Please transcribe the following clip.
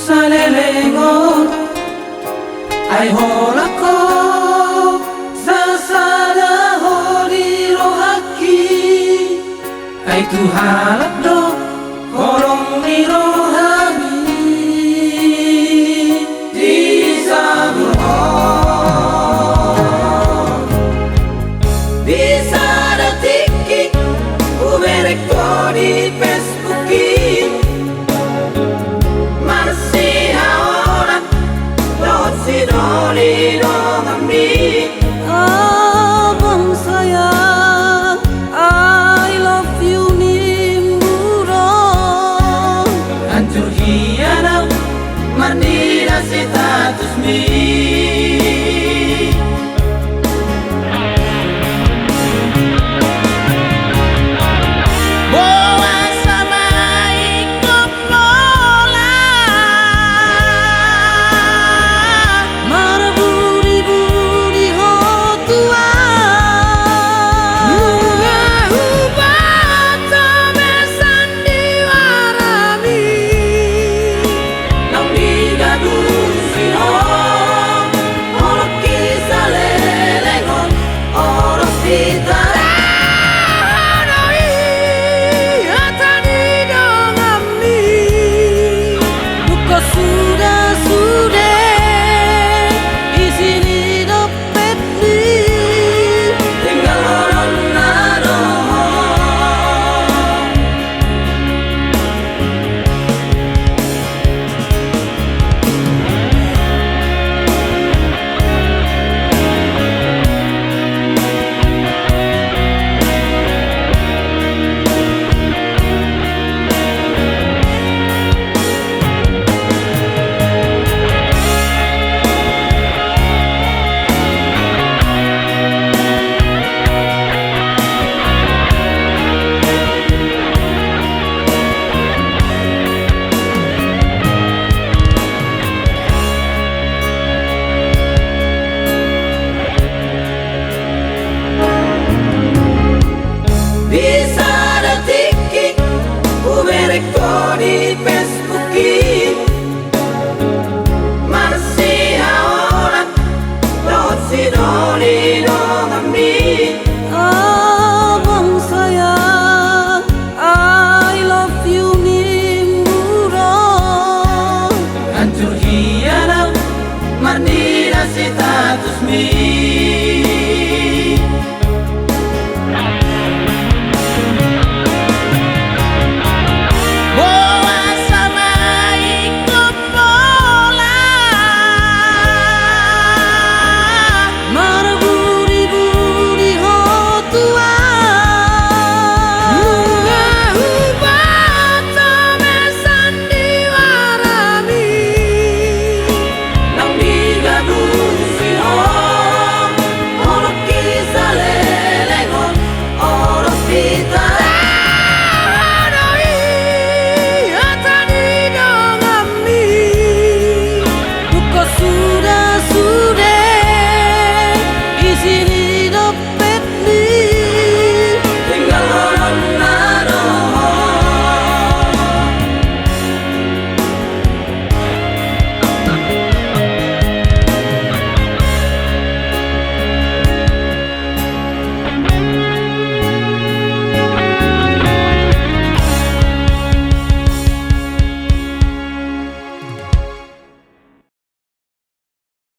salelengon ay holako sasada hori rohaki ay tuhalak do kolong ni rohani di sabur di sada tiki uberek di Facebooki masih ahora lot si doli dong ambi abang sayang I love you nimburon hancur hianau mandira status mi di Facebooki masih ahora lot si doli dong ambi abang sayang I love you nimburon hancur hianau